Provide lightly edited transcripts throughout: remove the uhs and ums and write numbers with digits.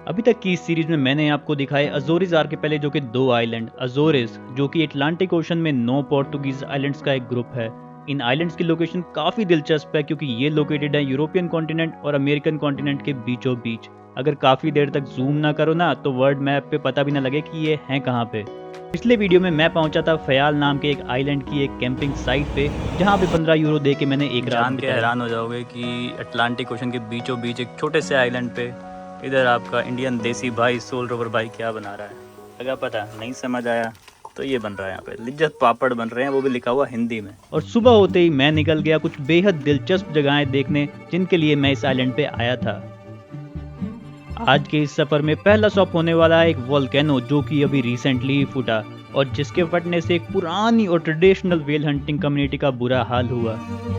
अभी तक की इस सीरीज में मैंने आपको दिखाए अजोरिस आर्किपेलागो जो कि दो आइलैंड अजोरिस जो कि अटलांटिक ओशन में 9 पोर्टुगीज आइलैंड्स का एक ग्रुप है। इन आइलैंड्स की लोकेशन काफ़ी दिलचस्प है क्योंकि ये लोकेटेड है यूरोपियन कॉन्टिनेंट और अमेरिकन कॉन्टिनेंट के बीचों बीच। अगर काफ़ी देर तक जूम ना करो ना तो वर्ल्ड मैप पे पता भी ना लगे कि ये हैं कहाँ पे। पिछले वीडियो में मैं पहुंचा था फयाल नाम के एक आइलैंड की एक कैंपिंग साइट पे, जहां पे 15 यूरो दे के मैंने एक रात जान के हैरान हो जाओगे कि अटलांटिक ओशन के बीचों बीच एक छोटे से आइलैंड पे इधर आपका इंडियन देसी भाई सोल रोवर भाई क्या बना रहा है। अगर पता नहीं समझ आया तो ये बन रहा है यहाँ पे लिज्जत पापड़ बन रहे हैं, वो भी लिखा हुआ हिंदी में। और सुबह होते ही मैं निकल गया कुछ बेहद दिलचस्प जगहें देखने जिनके लिए मैं इस आइलैंड पे आया था। आज के इस सफर में पहला स्टॉप होने वाला है एक वोल्केनो जो कि अभी रिसेंटली ही फूटा और जिसके फटने से एक पुरानी और ट्रेडिशनल व्हेल हंटिंग कम्युनिटी का बुरा हाल हुआ।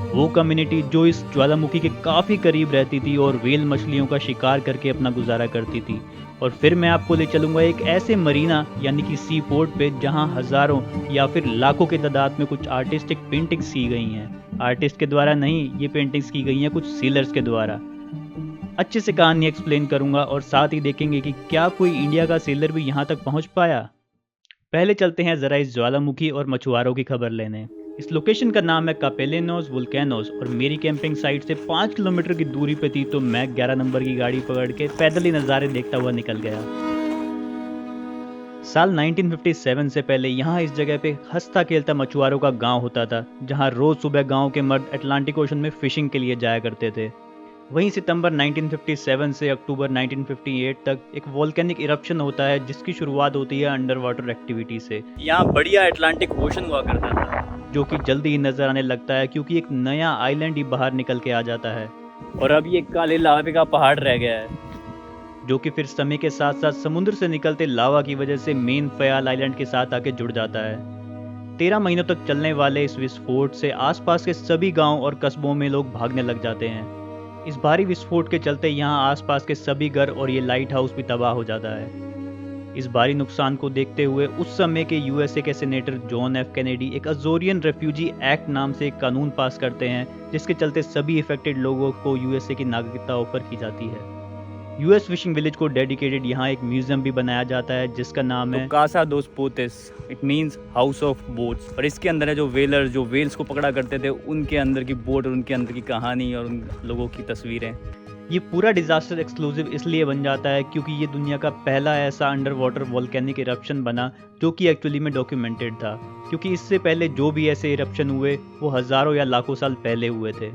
वो कम्युनिटी जो इस ज्वालामुखी के काफ़ी करीब रहती थी और व्हेल मछलियों का शिकार करके अपना गुजारा करती थी। और फिर मैं आपको ले चलूंगा एक ऐसे मरीना यानी कि सी पोर्ट पे जहां हज़ारों या फिर लाखों की तादाद में कुछ आर्टिस्टिक पेंटिंग्स की गई हैं। आर्टिस्ट के द्वारा नहीं, ये पेंटिंग्स की गई हैं कुछ सीलर्स के द्वारा। अच्छे से कहानी एक्सप्लेन करूंगा और साथ ही देखेंगे कि क्या कोई इंडिया का सेलर भी यहाँ तक पहुँच पाया। पहले चलते हैं ज़रा इस ज्वालामुखी और मछुआरों की खबर लेने। इस लोकेशन का नाम है कापेलेनोस वुल्केनोस और मेरी कैंपिंग साइट से 5 किलोमीटर की दूरी पे थी, तो मैं 11 नंबर की गाड़ी पकड़ के पैदल ही नज़ारे देखता हुआ निकल गया। साल 1957 से पहले यहाँ इस जगह पे हंसता खेलता मछुआरों का गांव होता था, जहाँ रोज सुबह गांव के मर्द अटलांटिक ओशन में फिशिंग के लिए जाया करते थे। वहीं सितंबर 1957 से अक्टूबर 1958 तक एक वोल्केनिक इरप्शन होता है जिसकी शुरुआत होती है अंडर वाटर एक्टिविटी से। यहाँ बढ़िया अटलांटिक ओशन हुआ करता था जो कि जल्दी ही नजर आने लगता है क्योंकि एक नया आइलैंड ही बाहर निकल के आ जाता है और अब ये काले लावे का पहाड़ रह गया है, जो कि फिर समय के साथ साथ समुद्र से निकलते लावा की वजह से मेन फयाल आइलैंड के साथ आके जुड़ जाता है। 13 महीनों तक चलने वाले इस विस्फोट से आसपास के सभी गांव और कस्बों में लोग भागने लग जाते हैं। इस भारी विस्फोट के चलते यहाँ आसपास के सभी घर और ये लाइट हाउस भी तबाह हो जाता है। इस भारी नुकसान को देखते हुए उस समय के यूएसए के सेनेटर जॉन एफ कैनेडी एक अजोरियन रेफ्यूजी एक्ट नाम से एक कानून पास करते हैं जिसके चलते सभी इफेक्टेड लोगों को यूएसए की नागरिकता ऑफर की जाती है। यूएस फिशिंग विलेज को डेडिकेटेड यहाँ एक म्यूजियम भी बनाया जाता है जिसका नाम है कासा दोस पोतेस, it means house of boats. और इसके अंदर है जो वेलर जो वेल्स को पकड़ा करते थे उनके अंदर की बोट और उनके अंदर की कहानी और उन लोगों की तस्वीरें। ये पूरा डिजास्टर एक्सक्लूसिव इसलिए बन जाता है क्योंकि ये दुनिया का पहला ऐसा अंडर वाटर वोल्केनिक इरप्शन बना जो कि एक्चुअली में डॉक्यूमेंटेड था, क्योंकि इससे पहले जो भी ऐसे इरप्शन हुए वो हज़ारों या लाखों साल पहले हुए थे।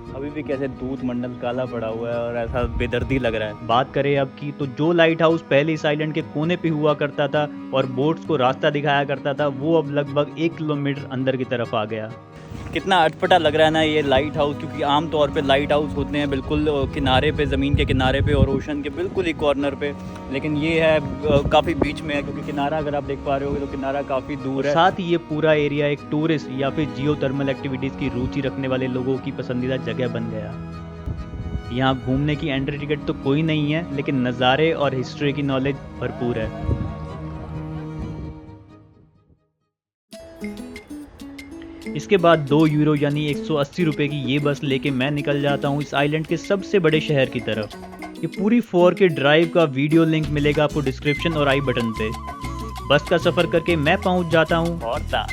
अभी भी कैसे दूध मंडल काला पड़ा हुआ है और ऐसा बेदर्दी लग रहा है। बात करें अब की, तो जो लाइट हाउस पहले इस आइलैंड के कोने पे हुआ करता था और बोट्स को रास्ता दिखाया करता था वो अब लगभग 1 किलोमीटर अंदर की तरफ आ गया। कितना अटपटा लग रहा है ना ये लाइट हाउस, क्योंकि आमतौर पे लाइट हाउस होते हैं बिल्कुल किनारे पे, ज़मीन के किनारे पे और ओशन के बिल्कुल ही कॉर्नर पे, लेकिन ये है काफ़ी बीच में है क्योंकि किनारा अगर आप देख पा रहे हो तो किनारा काफ़ी दूर है। साथ ही ये पूरा एरिया एक टूरिस्ट या फिर जियोथर्मल एक्टिविटीज़ की रुचि रखने वाले लोगों की पसंदीदा जगह बन गया। यहाँ घूमने की एंट्री टिकट तो कोई नहीं है, लेकिन नज़ारे और हिस्ट्री की नॉलेज भरपूर है। इसके बाद 2 यूरो यानी 180 रुपये की ये बस लेके मैं निकल जाता हूँ इस आइलैंड के सबसे बड़े शहर की तरफ। ये पूरी 4 के ड्राइव का वीडियो लिंक मिलेगा आपको डिस्क्रिप्शन और आई बटन पे। बस का सफ़र करके मैं पहुँच जाता हूँ हॉर्ता।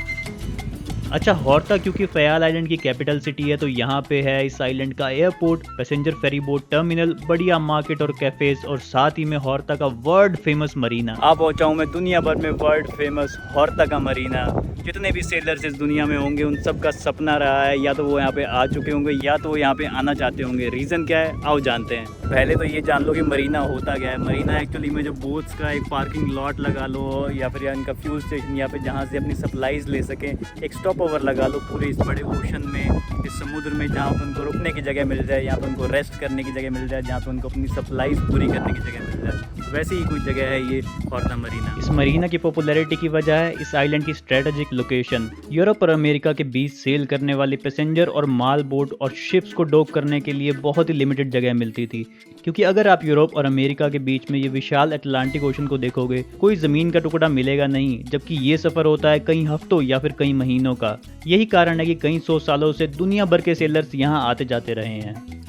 अच्छा, हॉर्ता क्योंकि फयाल आइलैंड की कैपिटल सिटी है तो यहाँ पे है इस आइलैंड का airport, passenger ferry boat terminal, बढ़िया मार्केट और कैफेज और साथ ही में हॉर्ता का वर्ल्ड फेमस मरीना। आप पहुँचा हूँ मैं दुनिया भर में वर्ल्ड फेमस हॉर्ता का मरीना। जितने भी सेलर्स इस दुनिया में होंगे उन सब का सपना रहा है, या तो वो यहाँ पे आ चुके होंगे या तो वो यहाँ पे आना चाहते होंगे। रीज़न क्या है आओ जानते हैं। पहले तो ये जान लो कि मरीना होता क्या है। मरीना एक्चुअली में जो बोट्स का एक पार्किंग लॉट लगा लो या फिर इनका फ्यूल स्टेशन यहाँ पे जहाँ से अपनी सप्लाईज ले सकें, एक स्टॉप ओवर लगा लो पूरे इस बड़े ओशन में, इस समुद्र में, जहाँ पर उनको रुकने की जगह मिल जाए, यहाँ पर उनको रेस्ट करने की जगह मिल जाए, जहाँ पर उनको अपनी सप्लाईज पूरी करने की जगह मिल जाए। वैसे ही कुछ जगह है ये हॉर्ता मरीना। इस मरीना की पॉपुलैरिटी की वजह है इस आइलैंड की स्ट्रेटेजिक लोकेशन। यूरोप और अमेरिका के बीच सेल करने वाले पैसेंजर और माल बोट और शिप्स को डॉक करने के लिए बहुत ही लिमिटेड जगह मिलती थी, क्योंकि अगर आप यूरोप और अमेरिका के बीच में ये विशाल अटलांटिक ओशन को देखोगे कोई ज़मीन का टुकड़ा मिलेगा नहीं, जबकि ये सफ़र होता है कई हफ्तों या फिर कई महीनों का। यही कारण है कि कई 100 सालों से दुनिया भर के सेलर्स यहाँ आते जाते रहे हैं।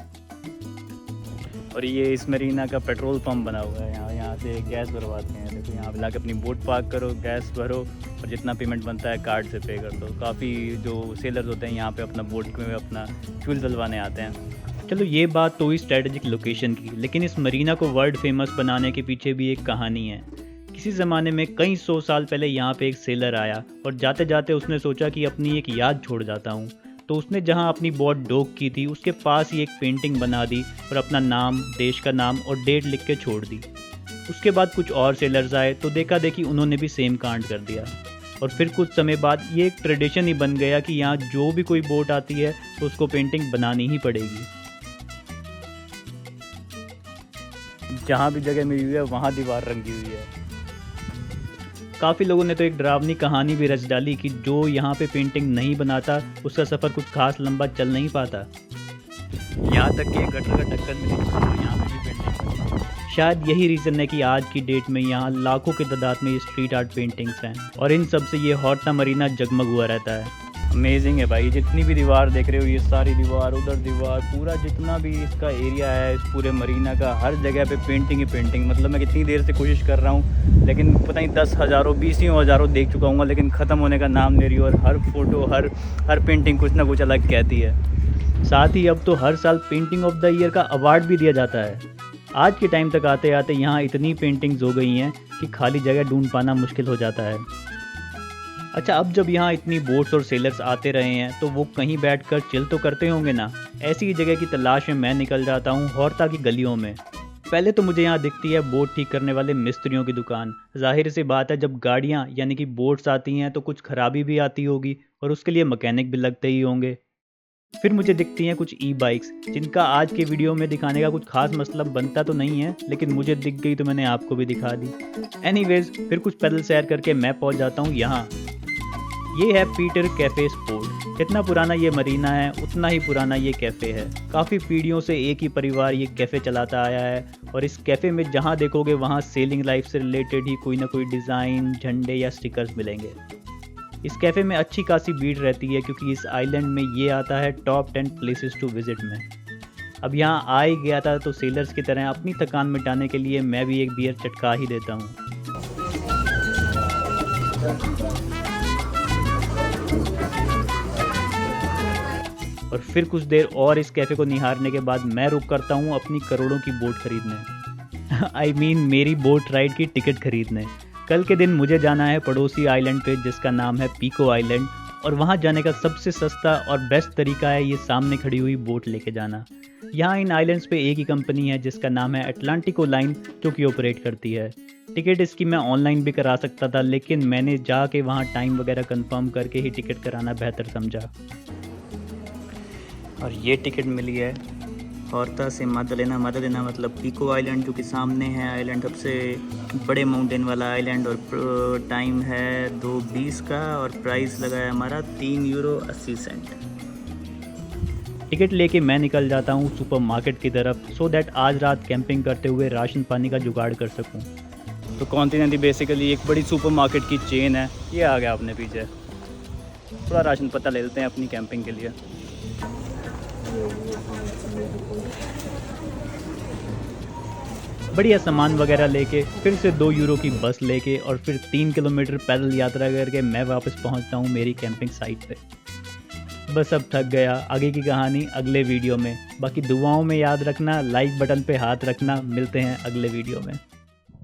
और ये इस मरीना का पेट्रोल पंप बना हुआ है। यहाँ से गैस भरवाते हैं। देखो यहाँ पे लाके अपनी बोट पार्क करो, गैस भरो और जितना पेमेंट बनता है कार्ड से पे कर दो। काफ़ी जो सेलर्स होते हैं यहाँ पे अपना बोट में अपना फ्यूल डलवाने आते हैं। चलो ये बात तो हुई स्ट्रेटेजिक लोकेशन की, लेकिन इस मरीना को वर्ल्ड फेमस बनाने के पीछे भी एक कहानी है। किसी ज़माने में कई 100 साल पहले यहाँ पे एक सेलर आया और जाते जाते उसने सोचा कि अपनी एक याद छोड़ जाता हूँ। तो उसने जहाँ अपनी बोट डॉक की थी उसके पास ही एक पेंटिंग बना दी और अपना नाम, देश का नाम और डेट लिख के छोड़ दी। उसके बाद कुछ और सेलर्स आए तो देखा देखी उन्होंने भी सेम कांड कर दिया। और फिर कुछ समय बाद ये एक ट्रेडिशन ही बन गया कि यहाँ जो भी कोई बोट आती है तो उसको पेंटिंग बनानी ही पड़ेगी। जहाँ भी जगह मिली हुई है वहाँ दीवार रंगी हुई है। काफ़ी लोगों ने तो एक डरावनी कहानी भी रच डाली कि जो यहाँ पे पेंटिंग नहीं बनाता उसका सफ़र कुछ खास लंबा चल नहीं पाता। यहाँ तक कि गटर का ढक्कन भी नहीं खुला, यहाँ पे भी पेंटिंग। शायद यही रीज़न है कि आज की डेट में यहाँ लाखों की तादाद में ये स्ट्रीट आर्ट पेंटिंग्स हैं और इन सब से ये हॉर्टा मरीना जगमग हुआ रहता है। अमेजिंग है भाई। जितनी भी दीवार देख रहे हो, ये सारी दीवार, उधर दीवार, पूरा जितना भी इसका एरिया है इस पूरे मरीना का, हर जगह पे पेंटिंग ही पेंटिंग। मतलब मैं कितनी देर से कोशिश कर रहा हूँ लेकिन पता नहीं 10 हज़ारों 20 हज़ारों देख चुका हूँ, लेकिन ख़त्म होने का नाम ले रही है। और हर फोटो, हर पेंटिंग कुछ ना कुछ अलग कहती है। साथ ही अब तो हर साल पेंटिंग ऑफ द ईयर का अवार्ड भी दिया जाता है। आज के टाइम तक आते आते यहाँ इतनी पेंटिंग्स हो गई हैं कि खाली जगह ढूंढ पाना मुश्किल हो जाता है। अच्छा, अब जब यहाँ इतनी बोट्स और सेलर्स आते रहे हैं तो वो कहीं बैठकर चिल तो करते होंगे ना। ऐसी ही जगह की तलाश में मैं निकल जाता हूँ हॉर्ता की गलियों में। पहले तो मुझे यहाँ दिखती है बोट ठीक करने वाले मिस्त्रियों की दुकान। जाहिर सी बात है, जब गाड़ियाँ यानी कि बोट्स आती हैं तो कुछ खराबी भी आती होगी और उसके लिए मैकेनिक भी लगते ही होंगे। फिर मुझे दिखती हैं कुछ ई बाइक्स, जिनका आज के वीडियो में दिखाने का कुछ खास मतलब बनता तो नहीं है, लेकिन मुझे दिख गई तो मैंने आपको भी दिखा दी। एनीवेज, फिर कुछ पैदल सैर करके मैं पहुंच जाता हूँ यहाँ। ये है पीटर कैफ़े स्पोर्ट। जितना पुराना ये मरीना है उतना ही पुराना ये कैफ़े है। काफ़ी पीढ़ियों से एक ही परिवार ये कैफ़े चलाता आया है और इस कैफ़े में जहाँ देखोगे वहाँ सेलिंग लाइफ से रिलेटेड ही कोई ना कोई डिज़ाइन, झंडे या स्टिकर्स मिलेंगे। इस कैफ़े में अच्छी खासी भीड़ रहती है क्योंकि इस आइलैंड में ये आता है टॉप 10 प्लेसेस टू विजिट में। अब यहाँ आ ही गया था तो सेलर्स की तरह अपनी थकान मिटाने के लिए मैं भी एक बियर चटका ही देता हूँ। और फिर कुछ देर और इस कैफ़े को निहारने के बाद मैं रुक करता हूँ अपनी करोड़ों की बोट खरीदने। आई मीन मेरी बोट राइड की टिकट खरीदने। कल के दिन मुझे जाना है पड़ोसी आइलैंड पे जिसका नाम है पीको आइलैंड, और वहाँ जाने का सबसे सस्ता और बेस्ट तरीका है ये सामने खड़ी हुई बोट लेके जाना। यहाँ इन आइलैंड्स पे एक ही कंपनी है जिसका नाम है अटलांटिको लाइन, जो कि ऑपरेट करती है। टिकट इसकी मैं ऑनलाइन भी करा सकता था, लेकिन मैंने जाके वहाँ टाइम वगैरह कंफर्म करके ही टिकट कराना बेहतर समझा। और ये टिकट मिली है हॉर्ता से मादालेना मतलब पीको आइलैंड, जो कि सामने है आइलैंड, सबसे बड़े माउंटेन वाला आइलैंड। और टाइम है 2:20 का और प्राइस लगा है हमारा €3.80। टिकट लेके मैं निकल जाता हूँ सुपरमार्केट की तरफ, सो दैट आज रात कैंपिंग करते हुए राशन पानी का जुगाड़ कर सकूँ। तो कॉन्टिनेंटल बेसिकली एक बड़ी सुपरमार्केट की चेन है। ये आ गया अपने पीछे। थोड़ा राशन पता ले लेते हैं अपनी कैंपिंग के लिए। बढ़िया सामान वगैरह लेके फिर से €2 की बस लेके और फिर 3 किलोमीटर पैदल यात्रा करके मैं वापस पहुंचता हूं मेरी कैंपिंग साइट पे। बस अब थक गया, आगे की कहानी अगले वीडियो में। बाकी दुआओं में याद रखना, लाइक बटन पे हाथ रखना। मिलते हैं अगले वीडियो में।